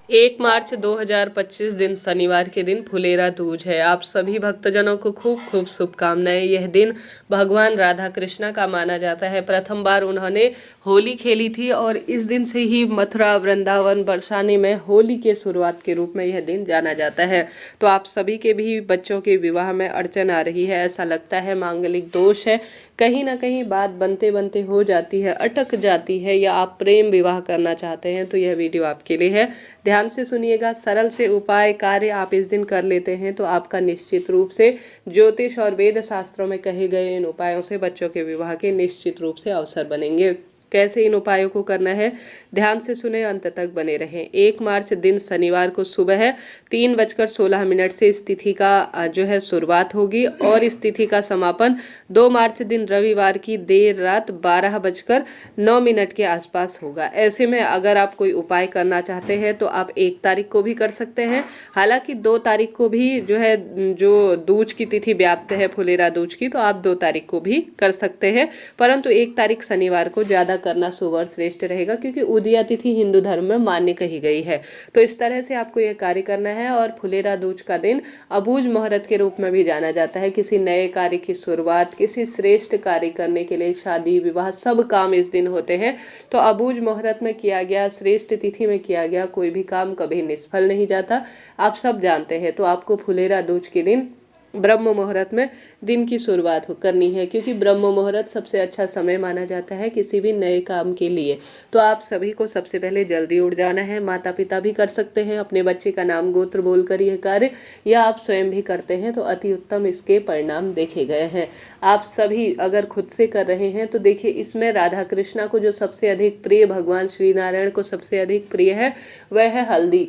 1 मार्च 2025 दिन शनिवार के दिन फुलेरा दूज है। आप सभी भक्तजनों को खूब खूब शुभकामनाएं। यह दिन भगवान राधा कृष्णा का माना जाता है। प्रथम बार उन्होंने होली खेली थी और इस दिन से ही मथुरा, वृंदावन, बरसाने में होली के शुरुआत के रूप में यह दिन जाना जाता है। तो आप सभी के भी बच्चों के विवाह में अड़चन आ रही है, ऐसा लगता है मांगलिक दोष है, कहीं ना कहीं बात बनते बनते हो जाती है, अटक जाती है, या आप प्रेम विवाह करना चाहते हैं तो यह वीडियो आपके लिए है। ध्यान से सुनिएगा। सरल से उपाय कार्य आप इस दिन कर लेते हैं तो आपका निश्चित रूप से ज्योतिष और वेद शास्त्रों में कहे गए इन उपायों से बच्चों के विवाह के निश्चित रूप से अवसर बनेंगे। कैसे इन उपायों को करना है, ध्यान से सुने, अंत तक बने रहें। 1 मार्च दिन शनिवार को सुबह 3:16 से इस तिथि का जो है शुरुआत होगी और इस तिथि का समापन 2 मार्च दिन रविवार की देर रात 12:09 के आसपास होगा। ऐसे में अगर आप कोई उपाय करना चाहते हैं तो आप 1 तारीख को भी कर सकते हैं। हालांकि 2 तारीख को भी जो है, जो दूज की तिथि व्याप्त है फुलेरा दूज की, तो आप 2 तारीख को भी कर सकते हैं, परंतु 1 तारीख शनिवार को ज़्यादा करना शुभ और श्रेष्ठ रहेगा, क्योंकि उदया तिथि हिंदू धर्म में मान्य कही गई है। तो इस तरह से आपको यह कार्य करना है। और फुलेरा दूज का दिन अबूझ मुहूर्त के रूप में भी जाना जाता है। किसी नए कार्य की शुरुआत, किसी श्रेष्ठ कार्य करने के लिए, शादी विवाह सब काम इस दिन होते हैं। तो अबूझ मुहूर्त में किया गया, श्रेष्ठ तिथि में किया गया कोई भी काम कभी निष्फल नहीं जाता, आप सब जानते हैं। तो आपको फुलेरा दूज के दिन ब्रह्म मुहूर्त में दिन की शुरुआत करनी है, क्योंकि ब्रह्म मुहूर्त सबसे अच्छा समय माना जाता है किसी भी नए काम के लिए। तो आप सभी को सबसे पहले जल्दी उठ जाना है। माता पिता भी कर सकते हैं, अपने बच्चे का नाम गोत्र बोलकर यह कार्य, या आप स्वयं भी करते हैं तो अति उत्तम इसके परिणाम देखे गए हैं। आप सभी अगर खुद से कर रहे हैं तो देखिए, इसमें राधा कृष्णा को जो सबसे अधिक प्रिय, भगवान श्री नारायण को सबसे अधिक प्रिय है, वह है हल्दी।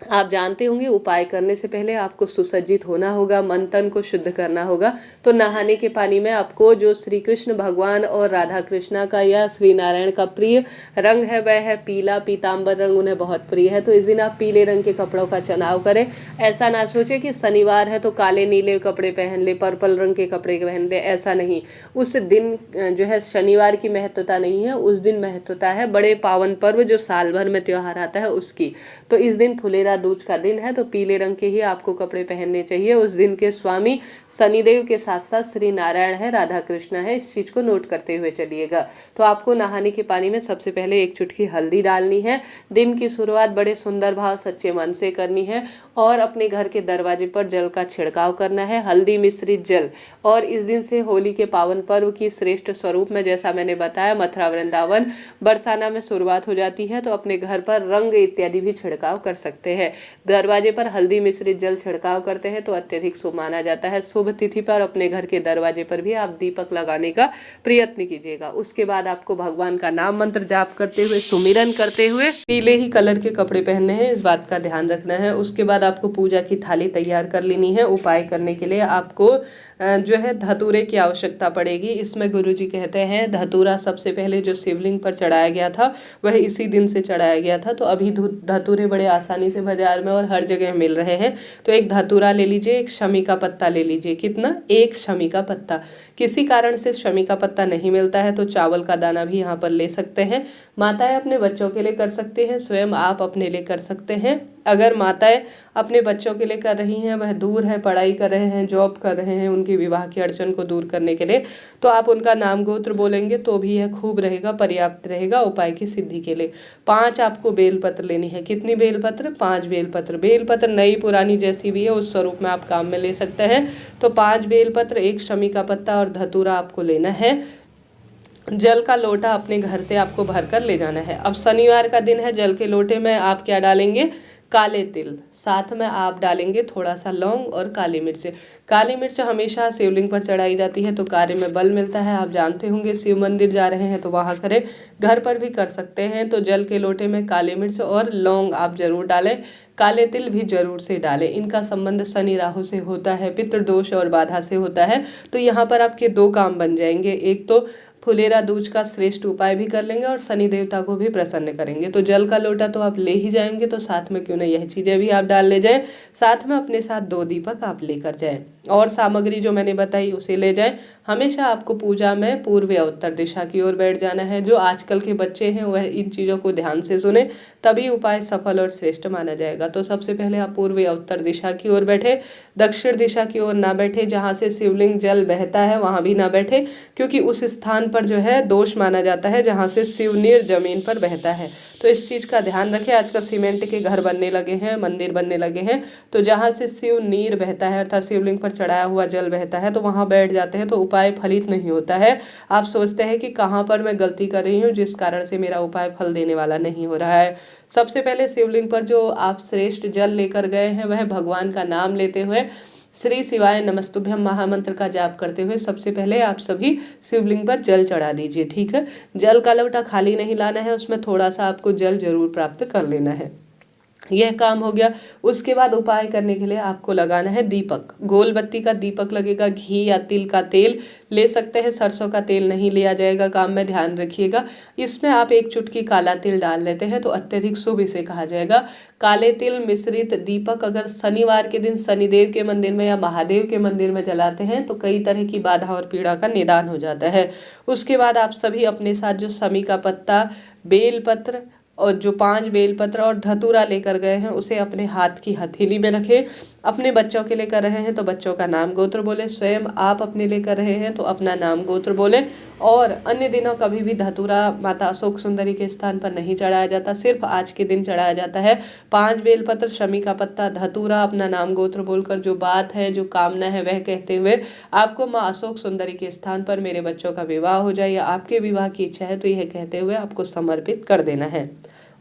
आप जानते होंगे उपाय करने से पहले आपको सुसज्जित होना होगा, मन तन को शुद्ध करना होगा। तो नहाने के पानी में आपको जो श्री कृष्ण भगवान और राधा कृष्णा का या श्री नारायण का प्रिय रंग है वह है पीला, पीताम्बर रंग उन्हें बहुत प्रिय है। तो इस दिन आप पीले रंग के कपड़ों का चुनाव करें। ऐसा ना सोचे कि शनिवार है तो काले नीले कपड़े पहन ले, पर्पल रंग के कपड़े पहन ले, ऐसा नहीं। उस दिन जो है शनिवार की महत्वता नहीं है, उस दिन महत्वता है बड़े पावन पर्व जो साल भर में त्यौहार आता है उसकी। तो इस दिन फुलेरा दूज का दिन है तो पीले रंग के ही आपको कपड़े पहनने चाहिए। उस दिन के स्वामी शनिदेव के साथ साथ श्री नारायण है, राधा कृष्ण है, इस चीज को नोट करते हुए चलिएगा। तो आपको नहाने के पानी में सबसे पहले 1 चुटकी हल्दी डालनी है। दिन की शुरुआत बड़े सुंदर भाव सच्चे मन से करनी है और अपने घर के दरवाजे पर जल का छिड़काव करना है, हल्दी मिश्रित जल। और इस दिन से होली के पावन पर्व की श्रेष्ठ स्वरूप में, जैसा मैंने बताया, मथुरा, वृंदावन, बरसाना में शुरुआत हो जाती है। तो अपने घर पर रंग इत्यादि भी छिड़काव कर सकते हैं। दरवाजे पर हल्दी मिश्रित जल छिड़काव करते हैं तो अत्यधिक शुभ माना जाता है। शुभ तिथि पर अपने घर के दरवाजे पर भी आप दीपक लगाने का प्रयत्न कीजिएगा। उसके बाद आपको भगवान का नाम मंत्र जाप करते हुए, सुमिरन करते हुए पीले ही कलर के कपड़े पहनने हैं, इस बात का ध्यान रखना है। उसके बाद आपको पूजा की थाली तैयार कर लेनी है। उपाय करने के लिए आपको जो है धतूरे की आवश्यकता पड़ेगी। इसमें गुरुजी कहते हैं धतूरा सबसे पहले जो शिवलिंग पर चढ़ाया गया था वह इसी दिन से चढ़ाया गया था। तो अभी धतूरे बड़े आसानी से बाजार में और हर जगह मिल रहे हैं। तो एक धतूरा ले लीजिए, एक शमी का पत्ता ले लीजिए। कितना? 1 शमी का पत्ता। किसी कारण से शमी का पत्ता नहीं मिलता है तो चावल का दाना भी यहाँ पर ले सकते हैं। माताएं अपने बच्चों के लिए कर सकते हैं, स्वयं आप अपने लिए कर सकते हैं। अगर माताएं अपने बच्चों के लिए कर रही हैं, वह दूर है, पढ़ाई कर रहे हैं, जॉब कर रहे हैं, उनकी विवाह की अड़चन को दूर करने के लिए, तो आप उनका नाम गोत्र बोलेंगे तो भी यह खूब रहेगा, पर्याप्त रहेगा उपाय की सिद्धि के लिए। 5 आपको बेलपत्र लेनी है। कितनी बेलपत्र? 5 बेलपत्र। बेलपत्र नई पुरानी जैसी भी है उस स्वरूप में आप काम में ले सकते हैं। तो 5 बेलपत्र, 1 शमी का पत्ता और धतूरा आपको लेना है। जल का लोटा अपने घर से आपको भर कर ले जाना है। अब शनिवार का दिन है, जल के लोटे में आप क्या डालेंगे? काले तिल, साथ में आप डालेंगे थोड़ा सा लौंग और काली मिर्च। काली मिर्च हमेशा शिवलिंग पर चढ़ाई जाती है तो कार्य में बल मिलता है। आप जानते होंगे शिव मंदिर जा रहे हैं तो वहाँ करें, घर पर भी कर सकते हैं। तो जल के लोटे में काली मिर्च और लौंग आप जरूर डालें, काले तिल भी जरूर से डालें। इनका संबंध शनि राहु से होता है, पितृदोष और बाधा से होता है। तो यहाँ पर आपके 2 काम बन जाएंगे। एक तो फुलेरा दूज का श्रेष्ठ उपाय भी कर लेंगे और शनि देवता को भी प्रसन्न करेंगे। तो जल का लोटा तो आप ले ही जाएंगे, तो साथ में क्यों ना यह चीज़ें भी आप डाल ले जाएं। साथ में अपने साथ 2 दीपक आप लेकर जाएं और सामग्री जो मैंने बताई उसे ले जाएं। हमेशा आपको पूजा में पूर्व या उत्तर दिशा की ओर बैठ जाना है। जो आजकल के बच्चे हैं वह इन चीज़ों को ध्यान से सुने, तभी उपाय सफल और श्रेष्ठ माना जाएगा। तो सबसे पहले आप पूर्व या उत्तर दिशा की ओर बैठे, दक्षिण दिशा की ओर ना बैठे, जहाँ से शिवलिंग जल बहता है वहाँ भी ना बैठे, क्योंकि उस स्थान पर जो है दोष माना जाता है जहाँ से शिवनीर जमीन पर बहता है। तो इस चीज़ का ध्यान रखें। आजकल सीमेंट के घर बनने लगे हैं, मंदिर बनने लगे हैं, तो जहाँ से शिव नीर बहता है अर्थात शिवलिंग पर चढ़ाया हुआ जल बहता है तो वहाँ बैठ जाते हैं, तो उपाय फलित नहीं होता है। आप सोचते हैं कि कहाँ पर मैं गलती कर रही हूँ जिस कारण से मेरा उपाय फल देने वाला नहीं हो रहा है। सबसे पहले शिवलिंग पर जो आप श्रेष्ठ जल लेकर गए हैं वह भगवान का नाम लेते हुए श्री शिवाय नमस्तुभ्यम महामंत्र का जाप करते हुए सबसे पहले आप सभी शिवलिंग पर जल चढ़ा दीजिए। ठीक है, जल का लोटा खाली नहीं लाना है, उसमें थोड़ा सा आपको जल जरूर प्राप्त कर लेना है। यह काम हो गया। उसके बाद उपाय करने के लिए आपको लगाना है दीपक। गोल बत्ती का दीपक लगेगा। घी या तिल का तेल ले सकते हैं, सरसों का तेल नहीं लिया जाएगा काम में, ध्यान रखिएगा। इसमें आप एक चुटकी काला तिल डाल लेते हैं तो अत्यधिक शुभ इसे कहा जाएगा। काले तिल मिश्रित दीपक अगर शनिवार के दिन शनिदेव के मंदिर में या महादेव के मंदिर में जलाते हैं तो कई तरह की बाधा और पीड़ा का निदान हो जाता है। उसके बाद आप सभी अपने साथ जो समी का पत्ता, बेलपत्र और जो 5 बेलपत्र और धतूरा लेकर गए हैं उसे अपने हाथ की हथेली में रखें। अपने बच्चों के लेकर रहे हैं तो बच्चों का नाम गोत्र बोले, स्वयं आप अपने लेकर रहे हैं तो अपना नाम गोत्र बोले। और अन्य दिनों कभी भी धतूरा माता अशोक सुंदरी के स्थान पर नहीं चढ़ाया जाता, सिर्फ आज के दिन चढ़ाया जाता है। 5 बेलपत्र, शमी का पत्ता, धतूरा, अपना नाम गोत्र बोलकर जो बात है जो कामना है वह कहते हुए आपको माँ अशोक सुंदरी के स्थान पर मेरे बच्चों का विवाह हो जाए या आपके विवाह की इच्छा है तो यह कहते हुए आपको समर्पित कर देना है।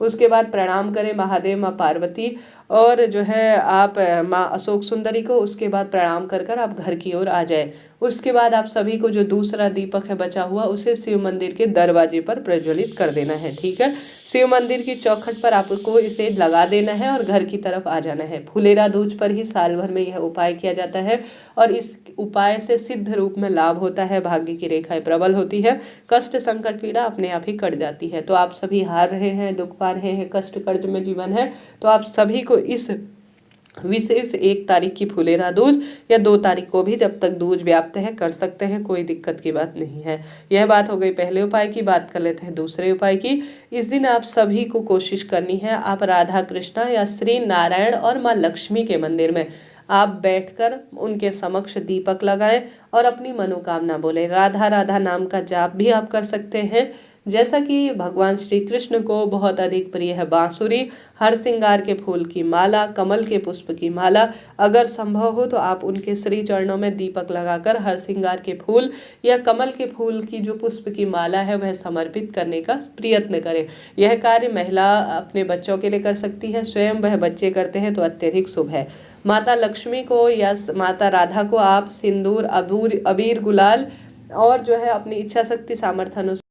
उसके बाद प्रणाम करें महादेव, माँ पार्वती और जो है आप माँ अशोक सुंदरी को। उसके बाद प्रणाम कर कर आप घर की ओर आ जाए। उसके बाद आप सभी को जो दूसरा दीपक है बचा हुआ उसे शिव मंदिर के दरवाजे पर प्रज्वलित कर देना है। ठीक है, शिव मंदिर की चौखट पर आपको इसे लगा देना है और घर की तरफ आ जाना है। फुलेरा दूज पर ही साल भर में यह उपाय किया जाता है और इस उपाय से सिद्ध रूप में लाभ होता है, भाग्य की रेखाएं प्रबल होती है, कष्ट संकट पीड़ा अपने आप ही कट जाती है। तो आप सभी हार रहे हैं, दुख पा रहे हैं, कष्ट कर्ज में जीवन है, तो आप सभी को इस विशेष 1 तारीख की फुलेरा दूज या 2 तारीख को भी जब तक दूज व्याप्त है कर सकते हैं, कोई दिक्कत की बात नहीं है। यह बात हो गई पहले उपाय की। बात कर लेते हैं दूसरे उपाय की। इस दिन आप सभी को कोशिश करनी है, आप राधा कृष्णा या श्री नारायण और माँ लक्ष्मी के मंदिर में आप बैठकर उनके समक्ष दीपक लगाएं और अपनी मनोकामना बोले। राधा राधा नाम का जाप भी आप कर सकते हैं। जैसा कि भगवान श्री कृष्ण को बहुत अधिक प्रिय है बांसुरी, हर श्रृंगार के फूल की माला, कमल के पुष्प की माला, अगर संभव हो तो आप उनके श्री चरणों में दीपक लगाकर हर श्रृंगार के फूल या कमल के फूल की जो पुष्प की माला है वह समर्पित करने का प्रयत्न करें। यह कार्य महिला अपने बच्चों के लिए कर सकती है, स्वयं वह बच्चे करते हैं तो अत्यधिक शुभ है। माता लक्ष्मी को या माता राधा को आप सिंदूर, अबीर, गुलाल और जो है अपनी इच्छा शक्ति सामर्थ्य अनुसार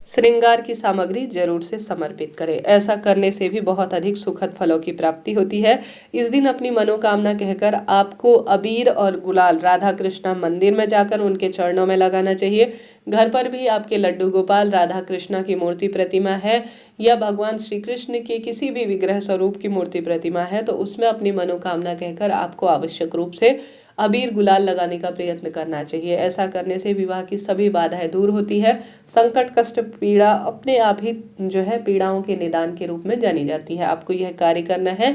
श्रृंगार की सामग्री जरूर से समर्पित करें। ऐसा करने से भी बहुत अधिक सुखद फलों की प्राप्ति होती है। इस दिन अपनी मनोकामना कहकर आपको अबीर और गुलाल राधा कृष्णा मंदिर में जाकर उनके चरणों में लगाना चाहिए। घर पर भी आपके लड्डू गोपाल, राधा कृष्णा की मूर्ति प्रतिमा है या भगवान श्री कृष्ण के किसी भी विग्रह स्वरूप की मूर्ति प्रतिमा है तो उसमें अपनी मनोकामना कहकर आपको आवश्यक रूप से अबीर गुलाल लगाने का प्रयत्न करना चाहिए। ऐसा करने से विवाह की सभी बाधाएं दूर होती है। संकट, कष्ट, पीड़ा अपने आप ही जो है पीड़ाओं के निदान के रूप में जानी जाती है। आपको यह कार्य करना है।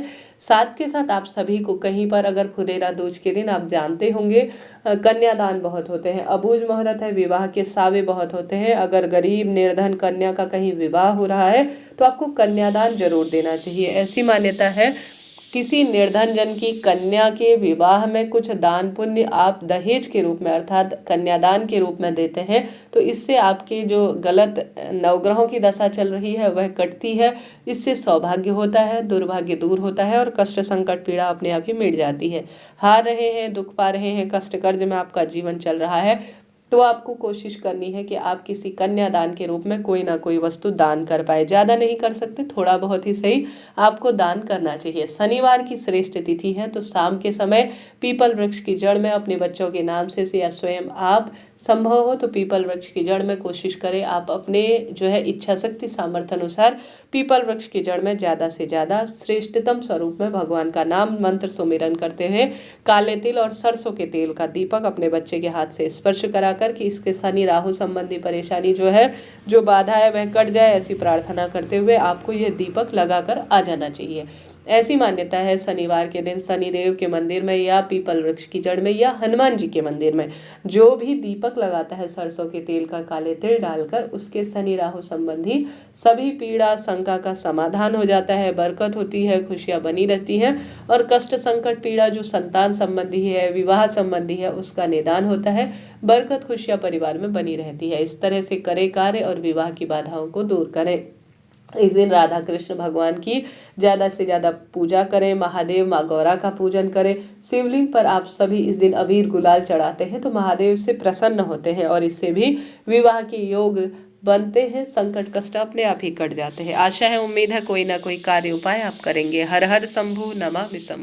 साथ के साथ आप सभी को कहीं पर अगर फुलेरा दूज के दिन आप जानते होंगे कन्यादान बहुत होते हैं, अबूझ मुहूर्त है, विवाह के सावे बहुत होते हैं। अगर गरीब निर्धन कन्या का कहीं विवाह हो रहा है तो आपको कन्यादान जरूर देना चाहिए। ऐसी मान्यता है किसी निर्धन जन की कन्या के विवाह में कुछ दान पुण्य आप दहेज के रूप में अर्थात कन्यादान के रूप में देते हैं तो इससे आपके जो गलत नवग्रहों की दशा चल रही है वह कटती है। इससे सौभाग्य होता है, दुर्भाग्य दूर होता है और कष्ट संकट पीड़ा अपने आप ही मिट जाती है। हार रहे हैं, दुख पा रहे हैं, कष्ट कर्ज में आपका जीवन चल रहा है तो आपको कोशिश करनी है कि आप किसी कन्यादान के रूप में कोई ना कोई वस्तु दान कर पाए। ज़्यादा नहीं कर सकते, थोड़ा बहुत ही सही आपको दान करना चाहिए। शनिवार की श्रेष्ठ तिथि है तो शाम के समय पीपल वृक्ष की जड़ में अपने बच्चों के नाम से या स्वयं आप संभव हो तो पीपल वृक्ष की जड़ में कोशिश करें आप अपने जो है इच्छा शक्ति सामर्थ्य अनुसार पीपल वृक्ष की जड़ में ज़्यादा से ज़्यादा श्रेष्ठतम स्वरूप में भगवान का नाम मंत्र सुमिरन करते हुए काले तिल और सरसों के तेल का दीपक अपने बच्चे के हाथ से स्पर्श कराकर कि इसके शनि राहु संबंधी परेशानी जो है, जो बाधा है वह कट जाए, ऐसी प्रार्थना करते हुए आपको यह दीपक लगाकर आ जाना चाहिए। ऐसी मान्यता है शनिवार के दिन शनिदेव के मंदिर में या पीपल वृक्ष की जड़ में या हनुमान जी के मंदिर में जो भी दीपक लगाता है सरसों के तेल का काले तिल डालकर, उसके शनि राहु संबंधी सभी पीड़ा शंका का समाधान हो जाता है, बरकत होती है, खुशियां बनी रहती हैं और कष्ट संकट पीड़ा जो संतान संबंधी है, विवाह संबंधी है, उसका निदान होता है, बरकत खुशियां परिवार में बनी रहती है। इस तरह से करे कार्य और विवाह की बाधाओं को दूर करें। इस दिन राधा कृष्ण भगवान की ज़्यादा से ज़्यादा पूजा करें, महादेव माँ गौरा का पूजन करें। शिवलिंग पर आप सभी इस दिन अबीर गुलाल चढ़ाते हैं तो महादेव से प्रसन्न होते हैं और इससे भी विवाह के योग बनते हैं, संकट कष्ट अपने आप ही कट जाते हैं। आशा है, उम्मीद है कोई ना कोई कार्य उपाय आप करेंगे। हर हर शंभु नमामि शंभु।